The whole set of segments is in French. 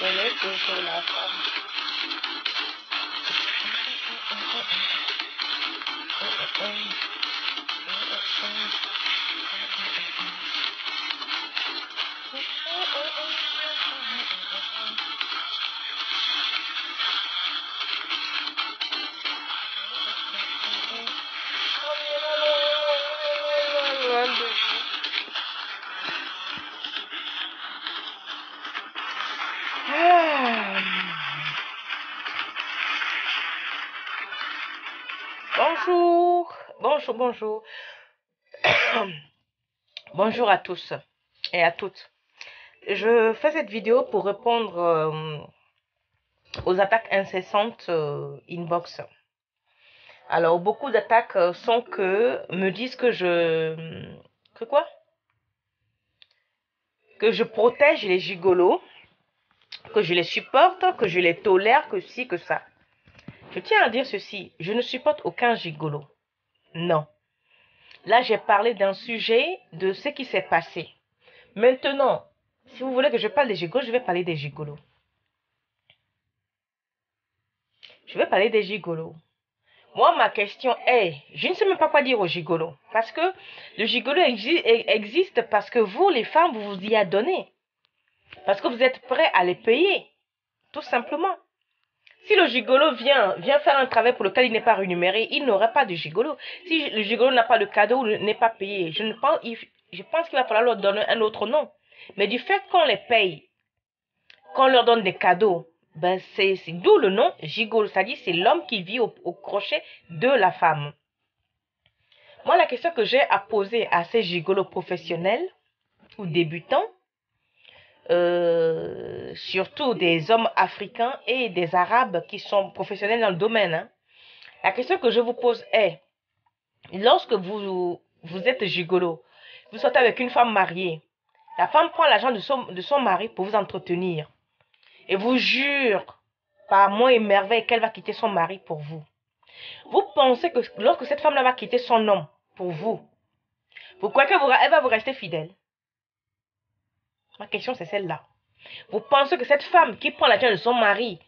Elle est toujours la femme. Bonjour, bonjour, bonjour. Bonjour à tous et à toutes. Je fais cette vidéo pour répondre aux attaques incessantes inbox. Alors, beaucoup d'attaques sont me disent que que je protège les gigolos, que je les supporte, que je les tolère, que ci, que ça. Je tiens à dire ceci, je ne supporte aucun gigolo. Non. Là, j'ai parlé d'un sujet de ce qui s'est passé. Maintenant, si vous voulez que je parle des gigolos, je vais parler des gigolos. Je vais parler des gigolos. Moi, ma question est, je ne sais même pas quoi dire aux gigolos. Parce que le gigolo existe parce que vous, les femmes, vous vous y adonnez. Parce que vous êtes prêts à les payer. Tout simplement. Si le gigolo vient faire un travail pour lequel il n'est pas rémunéré, il n'aurait pas de gigolo. Si le gigolo n'a pas de cadeau ou n'est pas payé, je pense qu'il va falloir leur donner un autre nom. Mais du fait qu'on les paye, qu'on leur donne des cadeaux, ben c'est d'où le nom gigolo. C'est-à-dire c'est l'homme qui vit au crochet de la femme. Moi, la question que j'ai à poser à ces gigolos professionnels ou débutants, surtout des hommes africains et des arabes qui sont professionnels dans le domaine, hein. La question que je vous pose est, lorsque vous êtes gigolo, vous sortez avec une femme mariée, la femme prend l'argent de son mari pour vous entretenir et vous jure par mots et merveilles qu'elle va quitter son mari pour vous. Vous pensez que lorsque cette femme-là va quitter son homme pour vous croyez qu'elle va vous rester fidèle? Ma question c'est celle-là. Vous pensez que cette femme qui prend l'argent de son mari,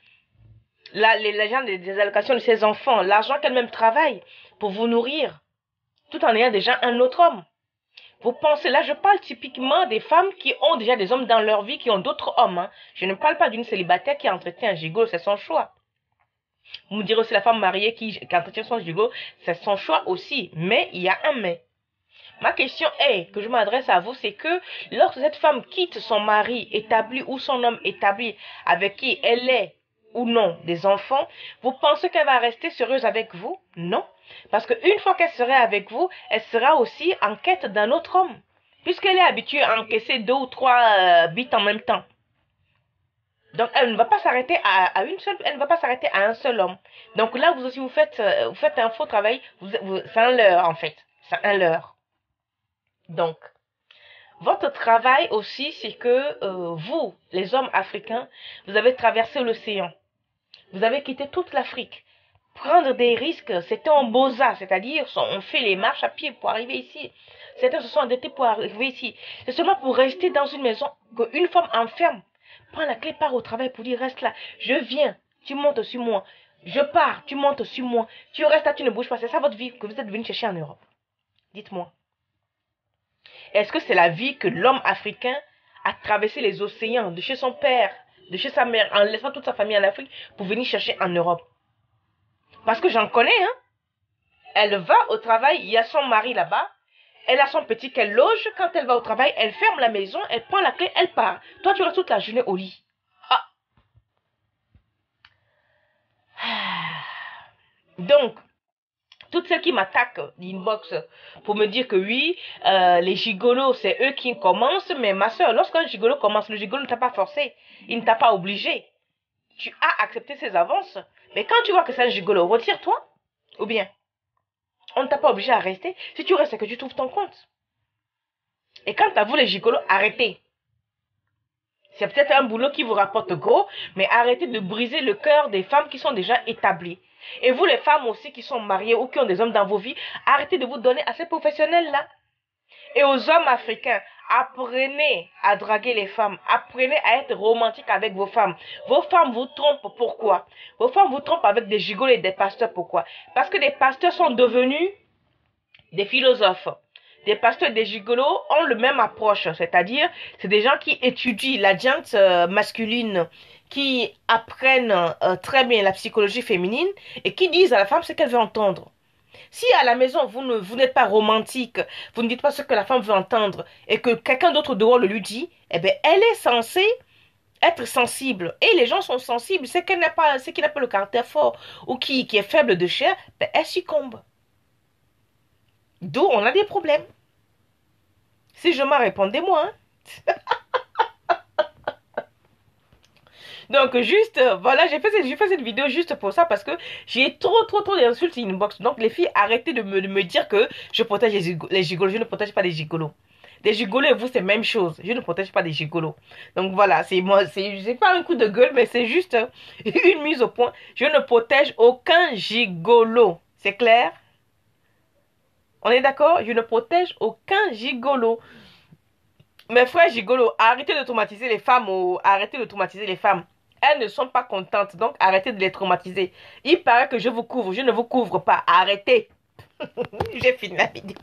l'argent des allocations de ses enfants, l'argent qu'elle-même travaille pour vous nourrir, tout en ayant déjà un autre homme, vous pensez, là je parle typiquement des femmes qui ont déjà des hommes dans leur vie, qui ont d'autres hommes, hein. Je ne parle pas d'une célibataire qui entretient un gigolo, c'est son choix. Vous me direz aussi la femme mariée qui entretient son gigolo, c'est son choix aussi, mais il y a un mais. Ma question est, que je m'adresse à vous, c'est que lorsque cette femme quitte son mari établi ou son homme établi avec qui elle est ou non des enfants, vous pensez qu'elle va rester sérieuse avec vous? Non. Parce qu'une fois qu'elle serait avec vous, elle sera aussi en quête d'un autre homme. Puisqu'elle est habituée à encaisser 2 ou 3 bites en même temps. Donc, elle ne va pas s'arrêter à une seule, elle ne va pas s'arrêter à un seul homme. Donc là, vous aussi, vous faites un faux travail. C'est un leurre, en fait. C'est un leurre. Donc, votre travail aussi, c'est que vous, les hommes africains, vous avez traversé l'océan. Vous avez quitté toute l'Afrique. Prendre des risques, c'était un beaux-arts, c'est-à-dire on fait les marches à pied pour arriver ici. Certains se sont endettés pour arriver ici. C'est seulement pour rester dans une maison qu'une femme enferme. Prends la clé, part au travail pour dire reste là. Je viens, tu montes sur moi. Je pars, tu montes sur moi. Tu restes là, tu ne bouges pas. C'est ça votre vie que vous êtes venu chercher en Europe. Dites-moi. Est-ce que c'est la vie que l'homme africain a traversé les océans de chez son père, de chez sa mère, en laissant toute sa famille en Afrique pour venir chercher en Europe? Parce que j'en connais, hein. Elle va au travail, il y a son mari là-bas. Elle a son petit qu'elle loge. Quand elle va au travail, elle ferme la maison, elle prend la clé, elle part. Toi, tu restes toute la journée au lit. Ah. Donc, toutes celles qui m'attaquent d'inbox pour me dire que oui, les gigolos, c'est eux qui commencent. Mais ma soeur, lorsqu'un gigolo commence, le gigolo ne t'a pas forcé. Il ne t'a pas obligé. Tu as accepté ses avances. Mais quand tu vois que c'est un gigolo, retire-toi. Ou bien, on ne t'a pas obligé à rester. Si tu restes, c'est que tu trouves ton compte. Et quant à vous, les gigolos, arrêtez. C'est peut-être un boulot qui vous rapporte gros, mais arrêtez de briser le cœur des femmes qui sont déjà établies. Et vous, les femmes aussi qui sont mariées ou qui ont des hommes dans vos vies, arrêtez de vous donner à ces professionnels-là. Et aux hommes africains, apprenez à draguer les femmes. Apprenez à être romantique avec vos femmes. Vos femmes vous trompent. Pourquoi? Vos femmes vous trompent avec des gigolos et des pasteurs. Pourquoi? Parce que des pasteurs sont devenus des philosophes. Des pasteurs et des gigolos ont le même approche. C'est-à-dire, c'est des gens qui étudient la gente masculine, qui apprennent très bien la psychologie féminine et qui disent à la femme ce qu'elle veut entendre. Si à la maison, vous n'êtes pas romantique, vous ne dites pas ce que la femme veut entendre et que quelqu'un d'autre dehors le lui dit, eh bien, elle est censée être sensible. Et les gens sont sensibles. C'est qu'elle n'a pas, c'est qui n'a pas le caractère fort ou qui est faible de chair, ben, elle succombe. D'où on a des problèmes. Si je m'en répondez-moi, hein. Donc, juste, voilà, j'ai fait cette vidéo juste pour ça parce que j'ai trop d'insultes inbox. Donc, les filles, arrêtez de me dire que je protège les gigolos. Je ne protège pas les gigolos. Des gigolos et vous, c'est la même chose. Je ne protège pas des gigolos. Donc, voilà, c'est moi, c'est pas un coup de gueule, mais c'est juste une mise au point. Je ne protège aucun gigolo. C'est clair? On est d'accord? Je ne protège aucun gigolo. Mes frères gigolos, arrêtez de traumatiser les femmes. Arrêtez de traumatiser les femmes. Elles ne sont pas contentes, donc arrêtez de les traumatiser. Il paraît que je vous couvre, je ne vous couvre pas. Arrêtez. J'ai fini la vidéo.